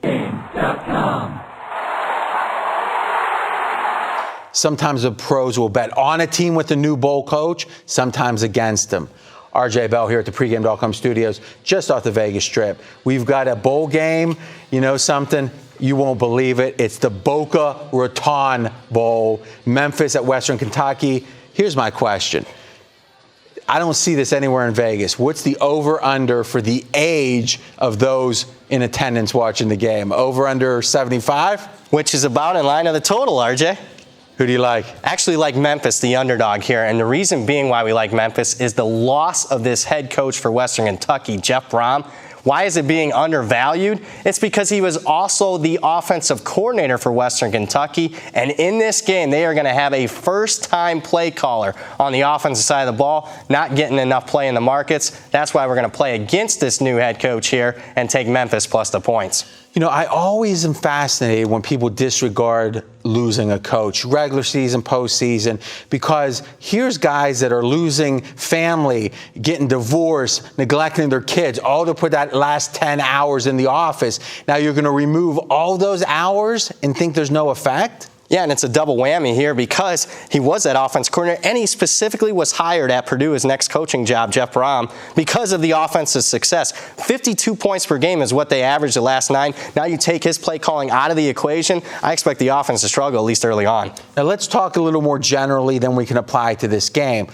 pregame.com. Sometimes the pros will bet on a team with a new bowl coach, sometimes against them. RJ Bell here at the pregame.com studios, just off the Vegas Strip. We've got a bowl game. You know something? You won't believe it. It's the Boca Raton Bowl, Memphis at Western Kentucky. Here's my question. I don't see this anywhere in Vegas. What's the over-under for the age of those in attendance watching the game? Over-under 75? Which is about in line of the total, RJ. Who do you like? Actually like Memphis, the underdog here. And the reason being why we like Memphis is the loss of this head coach for Western Kentucky, Jeff Brom. Why is it being undervalued? It's because he was also the offensive coordinator for Western Kentucky. And in this game, they are going to have a first-time play caller on the offensive side of the ball, not getting enough play in the markets. That's why we're going to play against this new head coach here and take Memphis plus the points. You know, I always am fascinated when people disregard losing a coach, regular season, postseason, because here's guys that are losing family, getting divorced, neglecting their kids, all to put that last 10 hours in the office. Now you're going to remove all those hours and think there's no effect? Yeah, and it's a double whammy here because he was that offense coordinator, and he specifically was hired at Purdue, his next coaching job, Jeff Brom, because of the offensive success. 52 points per game is what they averaged the last 9. Now you take his play calling out of the equation, I expect the offense to struggle, at least early on. Now let's talk a little more generally than we can apply to this game.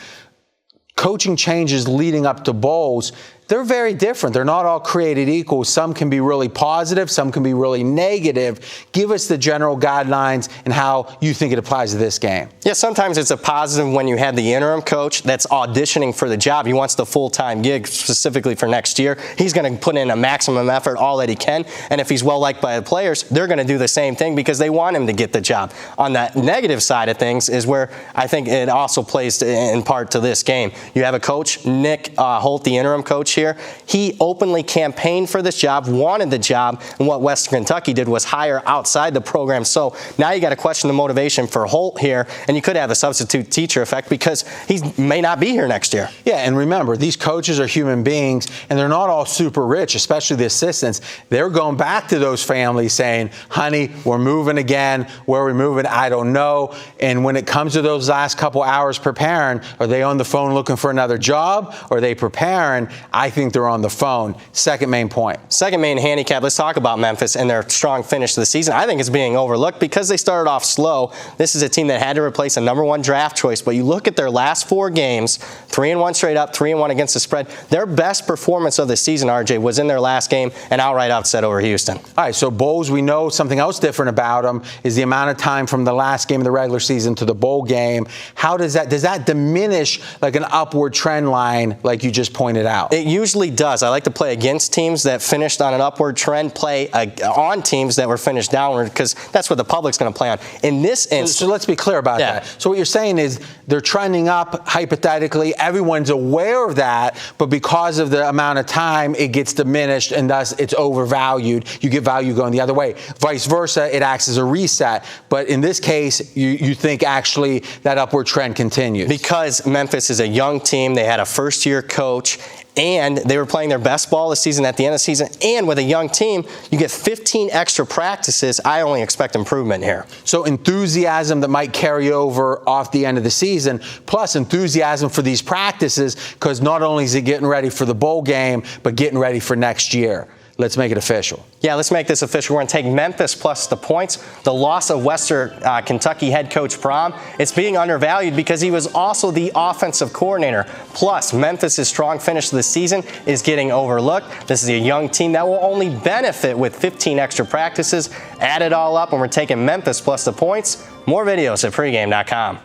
Coaching changes leading up to bowls, they're very different. They're not all created equal. Some can be really positive, some can be really negative. Give us the general guidelines and how you think it applies to this game. Yeah, sometimes it's a positive when you have the interim coach that's auditioning for the job. He wants the full-time gig specifically for next year. He's going to put in a maximum effort, all that he can. And if he's well-liked by the players, they're going to do the same thing because they want him to get the job. On that negative side of things is where I think it also plays in part to this game. You have a coach, Nick Holt, the interim coach here. He openly campaigned for this job, wanted the job, and what Western Kentucky did was hire outside the program. So now you got to question the motivation for Holt here, and you could have a substitute teacher effect because he may not be here next year. Yeah, and remember, these coaches are human beings, and they're not all super rich, especially the assistants. They're going back to those families saying, honey, we're moving again. Where are we moving? I don't know. And when it comes to those last couple hours preparing, are they on the phone looking for another job? Or are they preparing? I think they're on the phone. Second main point. Second main handicap, let's talk about Memphis and their strong finish to the season. I think it's being overlooked because they started off slow. This is a team that had to replace a #1 draft choice, but you look at their last 4 games, 3-1 straight up, 3-1 against the spread. Their best performance of the season, RJ, was in their last game, an outright upset over Houston. All right, so bowls, we know something else different about them is the amount of time from the last game of the regular season to the bowl game. How does that diminish like an upward trend line like you just pointed out? It usually does. I like to play against teams that finished on an upward trend, play on teams that were finished downward because that's what the public's going to play on. In this instance, so let's be clear about that. So what you're saying is they're trending up hypothetically. Everyone's aware of that, but because of the amount of time, it gets diminished and thus it's overvalued. You get value going the other way. Vice versa, it acts as a reset. But in this case, you think actually that upward trend continues. Because Memphis is a young team. They had a first-year coach. And they were playing their best ball this season at the end of the season. And with a young team, you get 15 extra practices. I only expect improvement here. So enthusiasm that might carry over off the end of the season, plus enthusiasm for these practices, because not only is it getting ready for the bowl game, but getting ready for next year. Let's make it official. Yeah, let's make this official. We're going to take Memphis plus the points. The loss of Western Kentucky head coach Brom, it's being undervalued because he was also the offensive coordinator. Plus, Memphis' strong finish to the season is getting overlooked. This is a young team that will only benefit with 15 extra practices. Add it all up, and we're taking Memphis plus the points. More videos at pregame.com.